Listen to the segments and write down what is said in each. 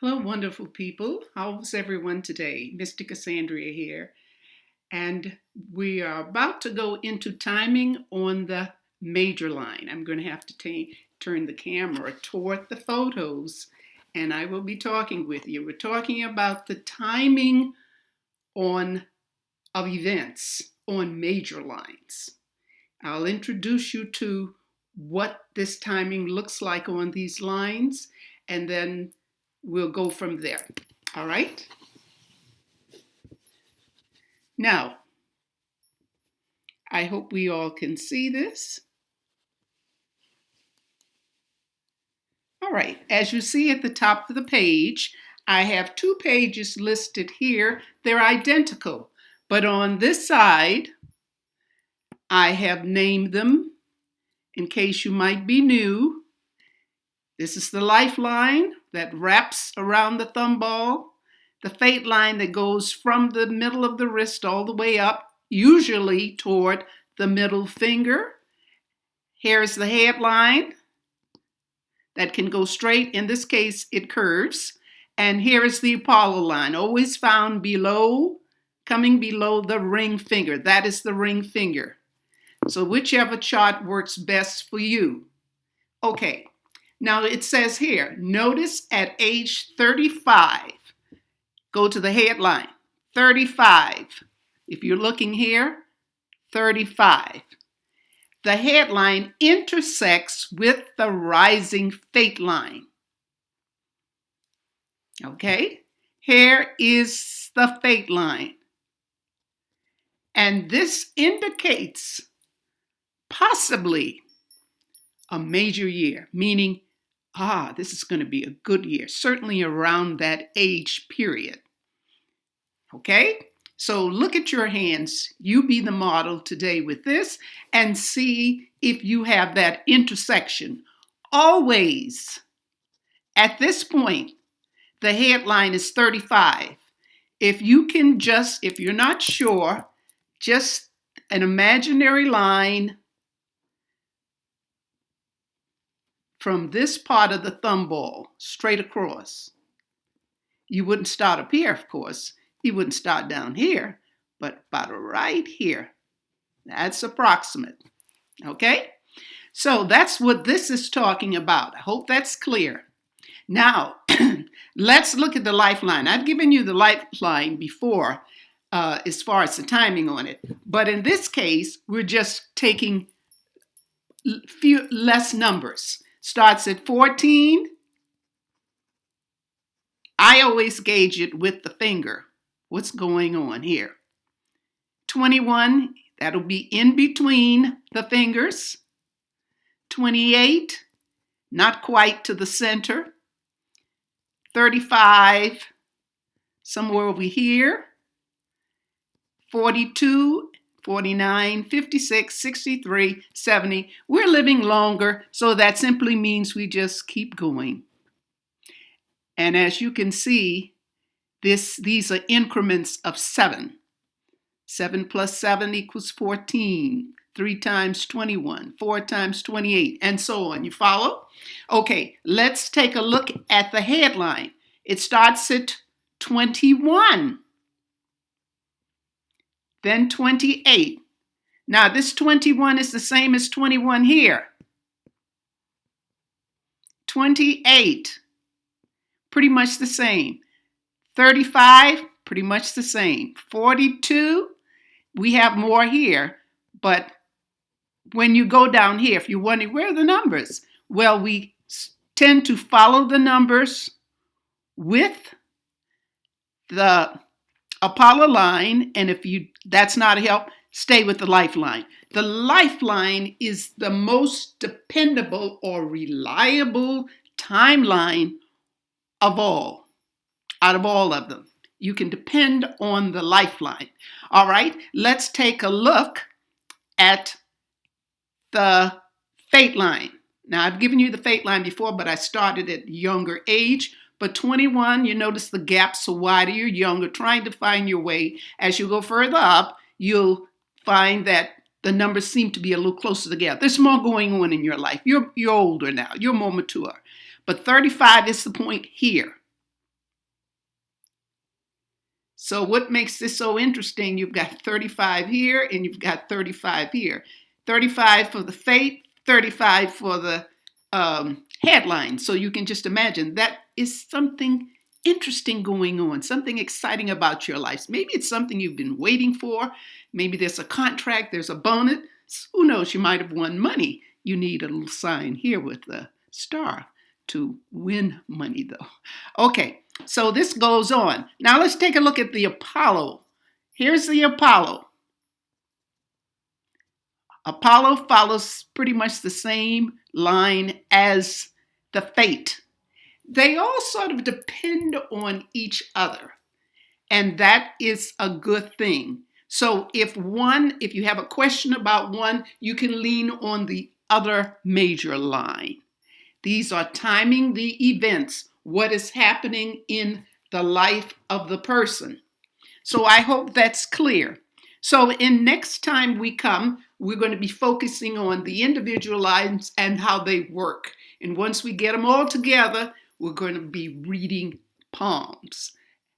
Hello, wonderful people. How's everyone today? Mystic Cassandria here. And we are about to go into timing on the major line. I'm going to have to turn the camera toward the photos and I will be talking with you. We're talking about the timing of events on major lines. I'll introduce you to what this timing looks like on these lines, and then we'll go from there. All right? Now, I hope we all can see this. All right, as you see at the top of the page, I have two pages listed here. They're identical, but on this side, I have named them in case you might be new. This is the lifeline that wraps around the thumb ball, the fate line that goes from the middle of the wrist all the way up, usually toward the middle finger. Here's the headline that can go straight. In this case, it curves. And here is the Apollo line, always found below, coming below the ring finger. That is the ring finger. So whichever chart works best for you. Okay, now it says here, notice at age 35, go to the headline, 35. If you're looking here, 35. The headline intersects with the rising fate line. Okay, here is the fate line. And this indicates possibly a major year, meaning, this is going to be a good year, certainly around that age period. Okay, so look at your hands. You be the model today with this and see if you have that intersection. Always, at this point, the headline is 35. If you're not sure, just an imaginary line from this part of the thumb ball straight across. You wouldn't start up here, of course. You wouldn't start down here, but about right here. That's approximate. Okay? So that's what this is talking about. I hope that's clear. Now, let's look at the lifeline. I've given you the lifeline before as far as the timing on it. But in this case, we're just taking few less numbers. Starts at 14. I always gauge it with the finger. What's going on here? 21, that'll be in between the fingers. 28, not quite to the center. 35, somewhere over here. 42, 49, 56, 63, 70. We're living longer, so that simply means we just keep going. And as you can see, these are increments of 7. 7 plus 7 equals 14. 3 times 21, 4 times 28, and so on. You follow? Okay, let's take a look at the headline. It starts at 21. Then 28. Now this 21 is the same as 21 here. 28, pretty much the same. 35, pretty much the same. 42, we have more here, but when you go down here, if you're wondering, where are the numbers? Well, we tend to follow the numbers with the Apollo line, and if that's not a help, stay with the lifeline. The lifeline is the most dependable or reliable timeline of all, out of all of them. You can depend on the lifeline. All right, let's take a look at the fate line. Now, I've given you the fate line before, but I started at younger age. But 21, you notice the gaps are wider, you're younger, trying to find your way. As you go further up, you'll find that the numbers seem to be a little closer together. There's more going on in your life. You're older now. You're more mature. But 35 is the point here. So what makes this so interesting? You've got 35 here and you've got 35 here. 35 for the fate, 35 for the headline. So you can just imagine that is something interesting going on, something exciting about your life. Maybe it's something you've been waiting for. Maybe there's a contract, there's a bonus. Who knows, you might have won money. You need a little sign here with the star to win money though. Okay, so this goes on. Now let's take a look at the Apollo. Here's the Apollo. Apollo follows pretty much the same line as the fate. They all sort of depend on each other, and that is a good thing. So if you have a question about one, you can lean on the other major line. These are timing the events, what is happening in the life of the person. So I hope that's clear. So in next time we come, we're going to be focusing on the individual lines and how they work. And once we get them all together, we're going to be reading palms.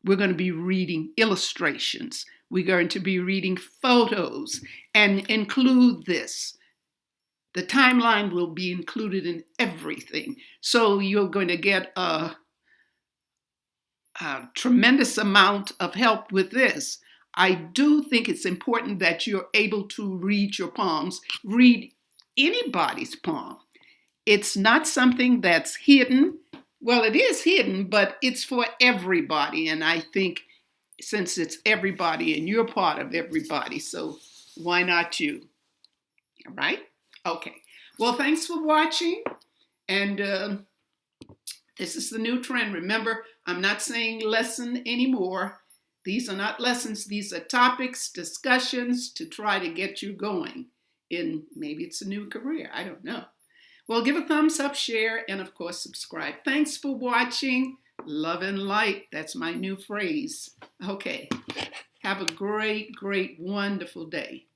We're going to be reading illustrations. We're going to be reading photos and include this. The timeline will be included in everything. So you're going to get a tremendous amount of help with this. I do think it's important that you're able to read your palms, read anybody's palm. It's not something that's hidden. Well, it is hidden, but it's for everybody. And I think since it's everybody and you're part of everybody, so why not you? All right? Okay. Well, thanks for watching. And this is the new trend. Remember, I'm not saying lesson anymore. These are not lessons. These are topics, discussions to try to get you going in maybe it's a new career. I don't know. Well, give a thumbs up, share, and of course, subscribe. Thanks for watching. Love and light. That's my new phrase. Okay. Have a great, great, wonderful day.